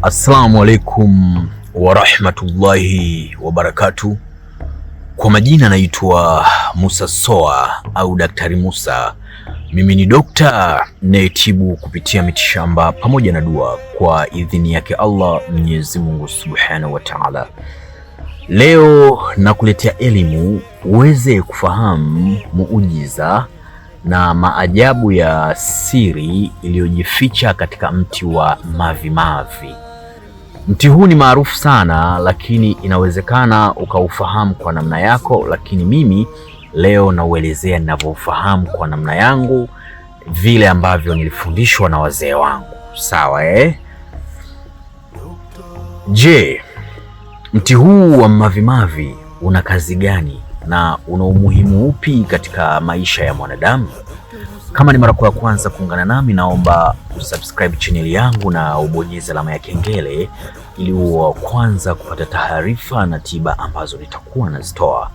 Assalamu alaikum warahmatullahi wabarakatuh. Kwa majina naitwa Musa Soa au Daktari Musa. Mimi ni dokta nayetibu kupitia mitishamba pamoja na dua kwa idhini yake Allah Mwenyezi Mungu Subhanahu wa Ta'ala. Leo nakuletea elimu uweze kufahamu muujiza na maajabu ya siri iliyojificha katika mti wa mavi mavi. Mti huu ni maarufu sana, lakini inawezekana ukaufahamu kwa namna yako, lakini mimi leo nauelezea ninavyofahamu kwa namna yangu, vile ambavyo nilifundishwa na wazee wangu. Sawa Je, mti huu wa mavi mavi una kazi gani na una umuhimu upi katika maisha ya mwanadamu? Kama ni mara ya kwanza kuungana nami, naomba usubscribe channel yangu na ubonyeze alama ya kengele ili uwe wa kwanza kupata taarifa na tiba ambazo nitakuwa nazitoa.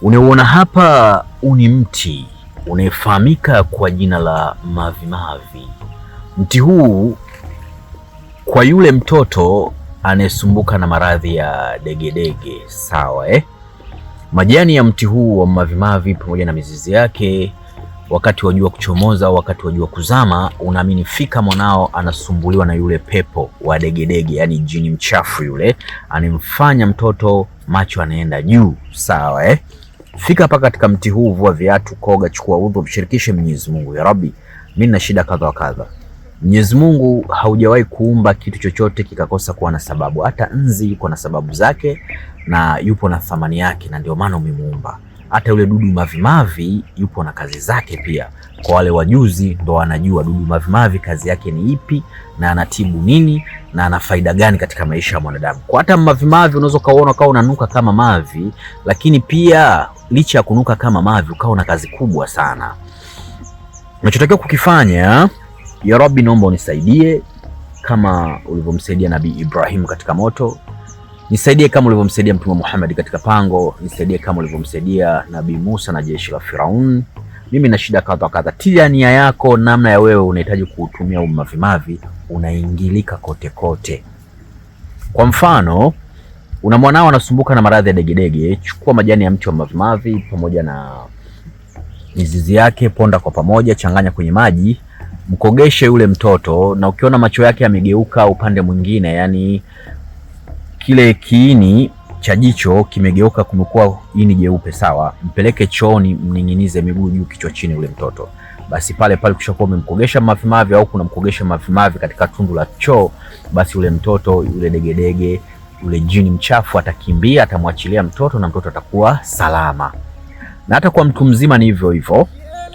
Unaoona hapa ni mti unayefahamika kwa jina la mavi mavi. Mti huu kwa yule mtoto anayesumbuka na maradhi ya degedege, sawa Majani ya mti huu wa mavi mavi pamoja na mizizi yake, wakati wa jua kuchomoza, wakati wa jua kuzama, unaamini fika mwanao anasumbuliwa na yule pepo wa degedege, yani jini mchafu yule anemfanya mtoto macho anaenda juu, sawa Fika hapa katika mti huu, vua viatu, koga, chukua udhu, mshirikishe Mwenyezi Mungu. Ya Rabbi, mimi nina shida kadha wa kadha. Mwenyezi Mungu haujawahi kuumba kitu chochote kikakosa kuwa na sababu. Hata nzi yuko na sababu zake na yupo na thamani yake, na ndio maana umemuumba. Hata yule dudu mavi mavi yupo na kazi zake pia. Kwa wale wajuzi ndo wanajua dudu mavi mavi kazi yake ni ipi na anatibu nini na ana faida gani katika maisha ya mwanadamu. Kwa hata mavi mavi unaweza kaona kama unanuka kama mavi, lakini pia licha ya kunuka kama mavi ukao na kazi kubwa sana. Unachotakiwa kukifanya, ya Rabbi, naomba unisaidie kama ulivyomsaidia Nabii Ibrahim katika moto, nisaidie kama ulivyomsaidia Mtume Muhammad katika pango, nisaidie kama ulivyomsaidia Nabii Musa na jeshi la Firaun. Mimi na shida kadha kadha. Tia nia yako namna ya wewe unahitaji kuutumia mavi mavi, unaingilika kote kote. Kwa mfano, una mwanao anasumbuka na maradhi ya degedege, chukua majani ya mti wa mavi mavi pamoja na mizizi yake, ponda kwa pamoja, changanya kwenye maji, mkogeshe yule mtoto, na ukiona macho yake yamegeuka upande mwingine, yani kile kiini cha jicho kimegeuka kumekuwa ini jeupe, sawa, mpeleke chooni, mninginize miguu juu kichwa chini ule mtoto. Basi pale pale ukishakuwa umemkogesha mavi mavi au kuna mkogesha mavi mavi katika tundu la choo, basi ule mtoto, yule degedege, yule jini mchafu atakimbia, atamwachilia mtoto na mtoto atakuwa salama. Na hata kwa mtu mzima ni hivyo hivyo.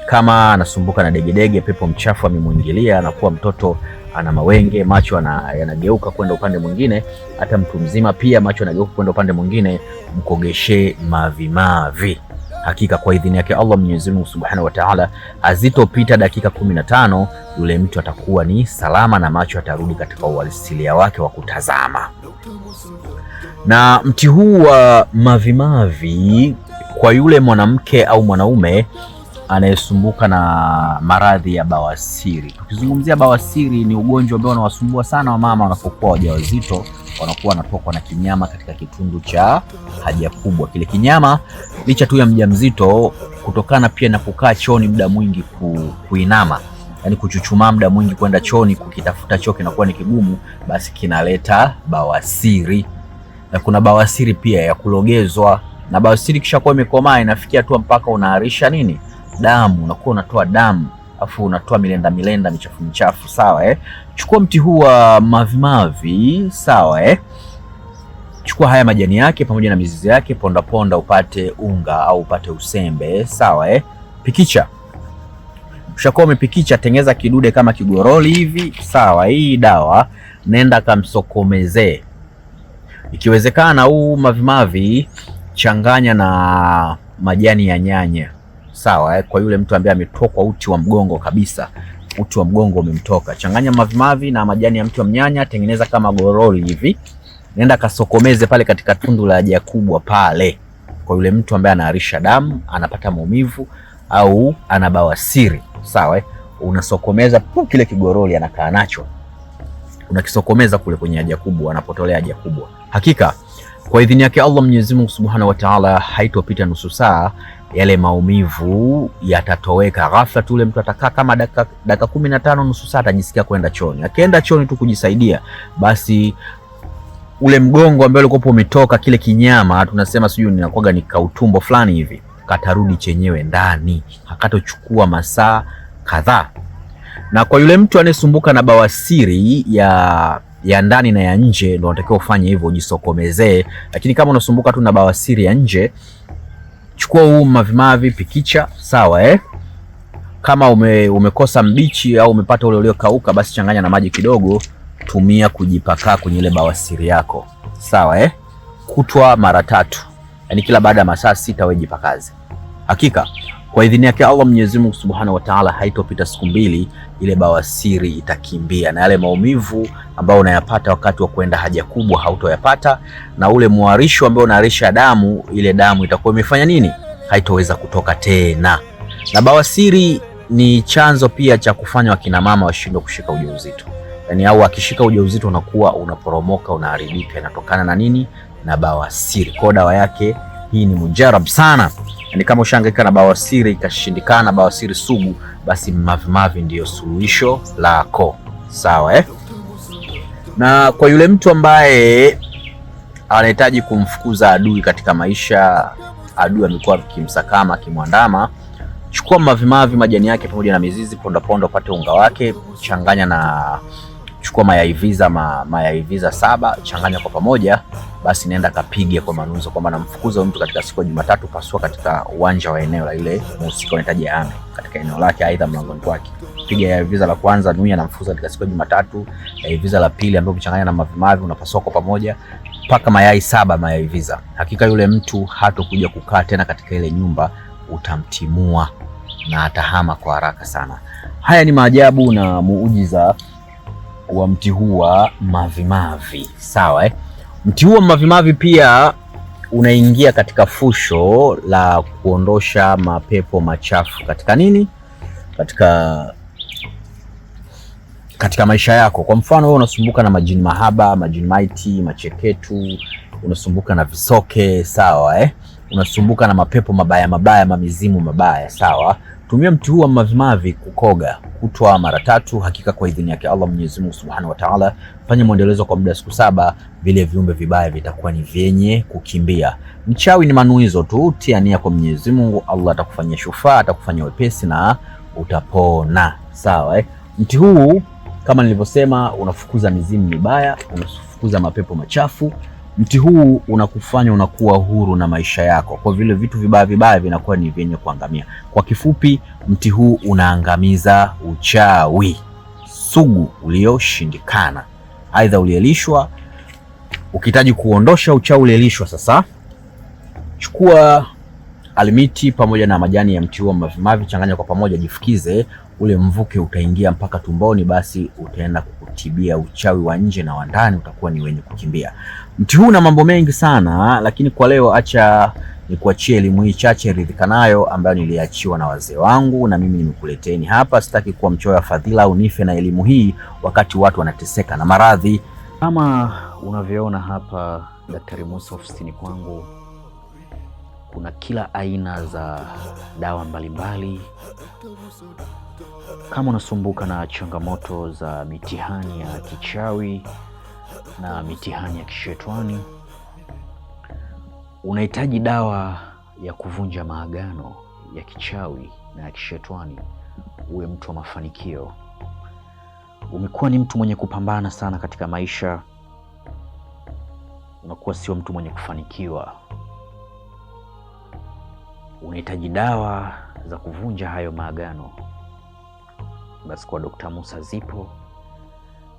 Kama anasumbuka na degedege, pepo mchafu amemuingilia, anakuwa mtoto ana mawenge, macho yanageuka kwenda upande mwingine, hata mtu mzima pia macho yanageuka kwenda upande mwingine, mkogeshe mavi mavi. Hakika kwa idhini yake Allah Mwenyezi Mungu Subhanahu wa Ta'ala, hazitopita dakika 15 yule mtu atakuwa ni salama na macho atarudi katika uhalisia wake wa kutazama. Na mti huu wa mavi mavi kwa yule mwanamke au mwanaume anayesumbuka na maradhi ya bawasiri. Tukizungumzia bawasiri, ni ugonjwa ambao unawasumbua sana wamama wanapokuwa wajawazito, wanakuwa wanatokwa na kinyama katika kitundu cha haja kubwa. Kile kinyama licha tu ya mjamzito, kutokana pia na kukaa chooni muda mwingi, kuinama, yani kuchuchumaa muda mwingi kwenda chooni, kukitafuta choo kinakuwa ni kigumu, basi kinaleta bawasiri. Na kuna bawasiri pia ya kulogezwa, na bawasiri kisha kuwa imekomaa inafikia tu mpaka unaharisha nini? Damu, unakuwa unatoa damu, afu unatoa milenda michafu, sawa Chukua mti huu wa mavi mavi, sawa Chukua haya majani yake pamoja na mizizi yake, ponda ponda upate unga au upate usembe, sawa Pikicha. Ushakuwa umepikicha, tengeza kidude kama kigoroli hivi, sawa Hii dawa nenda kamsokomezee. Ikiwezekana huu mavi mavi changanya na majani ya nyanya, sawa Kwa yule mtu ambaye ametokwa uti wa mgongo kabisa, uti wa mgongo umemtoka, changanya mavi mavi na majani ya mti wa mnyanya, tengeneza kama goroli hivi, nenda kasokomeze pale katika tundu la haja kubwa pale. Kwa yule mtu ambaye anaharisha damu, anapata maumivu au ana bawasiri, sawa unasokomeza kile kigoroli, anakaa nacho. unakisokomeza kule kwenye haja kubwa, anapotolea haja kubwa. Hakika kwa idhini yake Allah Mwenyezi Mungu Subhanahu wa Ta'ala, haitopita nusu saa yale maumivu yatatoweka ghafla tu. Ule mtu atakaa kama dakika 15, nusu saa, atajisikia kwenda chooni. Akienda chooni tu kujisaidia, basi ule mgongo ambao ulikopo umetoka, kile kinyama tunasema sijui ninakuaga ni kautumbo fulani hivi, katarudi chenyewe ndani, hakatochukua masaa kadhaa. Na kwa yule mtu anayesumbuka na bawasiri ya ndani na ya nje, ndio unatakiwa ufanye hivyo, ujisokomezee. Lakini kama unasumbuka tu na bawasiri ya nje, chukua huu mavimavi, pikicha, sawa Kama umekosa mbichi au umepata ule uliokauka, basi changanya na maji kidogo, tumia kujipaka kwenye ile bawasiri yako, sawa Kutwa mara 3, yani kila baada ya masaa 6 wewe jipakaze. Hakika kwa idhini yake Allah Mwenyezi Mungu Subhanahu wa Ta'ala, haitopita siku 2 ile bawasiri itakimbia, na yale maumivu ambayo unayapata wakati wa kwenda haja kubwa hautoyapata, na ule muarisho ambao unaharisha damu, ile damu itakuwa imefanya nini? Haitoweza kutoka tena. Na bawasiri ni chanzo pia cha kufanya wakina mama washindwe kushika ujauzito, yani au akishika ujauzito unakuwa unaporomoka, unaharibika. Inatokana na nini? Na bawasiri. Kwa dawa yake hii ni mujarab sana. Yani kama ushangaika na bawasiri ikashindikana, bawasiri sugu, basi mavimavi ndiyo suluhisho lako, sawa Na kwa yule mtu ambaye anahitaji kumfukuza adui katika maisha, adui amekuwa kimsakama, kimwandama, chukua mavimavi, majani yake pamoja na mizizi, ponda ponda, upate unga wake, changanya na chukua mayai visa 7, changanya kwa pamoja, basi nenda kapige kwa manuzo kwamba namfukuza mtu katika siku ya Jumatatu, pasua katika uwanja wa eneo la ile mhusika unahitaji ame katika eneo lake, aidha mlangoni kwake. Piga yai visa la kwanza, nuia namfukuza katika siku ya Jumatatu. Yai visa la pili ambapo kuchanganya na mavimavi, unapasua kwa pamoja mpaka mayai 7 mayai visa. Hakika yule mtu hatokuja kukaa tena katika ile nyumba, utamtimua na atahama kwa haraka sana. Haya ni maajabu na muujiza wa mti huu wa mavimavi, sawa Mti huu wa mavimavi pia unaingia katika fusho la kuondosha mapepo machafu katika nini? Katika maisha yako. Kwa mfano wewe unasumbuka na majini mahaba, majini maiti, macheketu, unasumbuka na visoke, sawa unasumbuka na mapepo mabaya, mamizimu mabaya, sawa Tumia mti huu wa mavimavi kukoga kutwa mara 3. Hakika kwa idhini yake Allah Mwenyezi Mungu Subhanahu wa Ta'ala, fanya mwendelezo kwa muda siku 7, vile viumbe vibaya vitakuwa ni vyenye kukimbia. Mchawi ni manuizo tu, tia nia kwa Mwenyezi Mungu, Allah atakufanyia shufaa, atakufanyia wepesi na utapona, sawa Mti huu kama nilivyosema, unafukuza mizimu mibaya, unafukuza mapepo machafu. Mti huu unakufanya unakuwa huru na maisha yako, kwa vile vitu vibaya vinakuwa ni vyenye kuangamia. Kwa kifupi, mti huu unaangamiza uchawi sugu ulioshindikana, aidha ulielishwa. Ukihitaji kuondosha uchawi ulielishwa, sasa chukua almiti pamoja na majani ya mti huu wa mavimavi, changanya kwa pamoja, jifukize. Ule mvuke utaingia mpaka tumboni, basi utaenda kukutibia uchawi wa nje na wa ndani, utakuwa ni wenye kukimbia. Mti huu na mambo mengi sana, lakini kwa leo acha nikuachie elimu hii chache, ridhika nayo, ambayo niliachiwa na wazee wangu na mimi nimekuleteni hapa. Sitaki kuwa mchoyo wa fadhila au nife na elimu hii wakati watu wanateseka na maradhi. Kama unavyoona hapa, Daktari Musa ofisini kwangu kuna kila aina za dawa mbalimbali. Kama unasumbuka na changamoto za mitihani ya kichawi na mitihani ya kishetwani, unahitaji dawa ya kuvunja maagano ya kichawi na ya kishetwani, uwe mtu wa mafanikio, umekuwa ni mtu mwenye kupambana sana katika maisha, unakuwa sio mtu mwenye kufanikiwa, unahitaji dawa za kuvunja hayo maagano, basi kwa Dr. Musa zipo.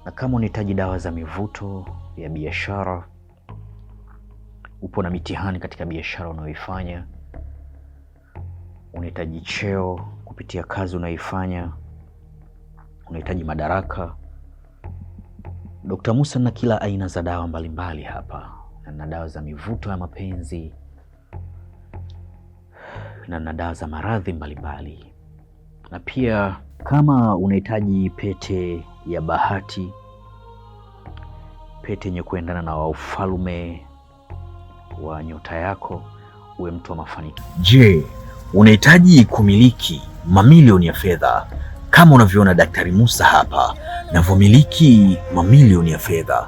Na kama unahitaji dawa za mivuto ya biashara, upo na mitihani katika biashara unayoifanya, unahitaji cheo kupitia kazi unayoifanya, unahitaji madaraka, Dr. Musa na kila aina za dawa mbalimbali hapa, na dawa za mivuto ya mapenzi, na dawa za maradhi mbalimbali. Na pia kama unahitaji pete ya bahati, pete yenye kuendana na ufalme wa nyota yako, uwe mtu wa mafanikio. Je, unahitaji kumiliki mamilioni ya fedha kama unavyoona Daktari Musa hapa navyomiliki mamilioni ya fedha?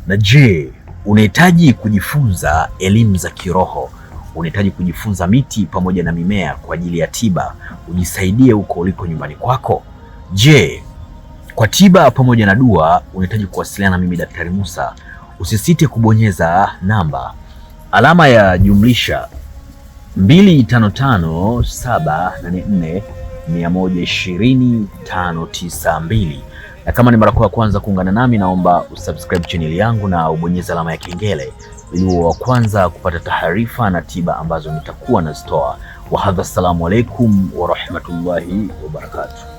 Na je, unahitaji kujifunza elimu za kiroho? Unahitaji kujifunza miti pamoja na mimea kwa ajili ya tiba, ujisaidie huko uliko nyumbani kwako? Je, kwa tiba pamoja na dua unahitaji kuwasiliana na mimi Daktari Musa? Usisite kubonyeza namba alama ya jumlisha 255784120592. Na kama ni mara ya kwanza kuungana nami, naomba usubscribe channel yangu na ubonyeze alama ya kengele ili uwe wa kwanza kupata taarifa na tiba ambazo nitakuwa nazitoa. Wa hadha, assalamu alaikum wa rahmatullahi wa barakatuh.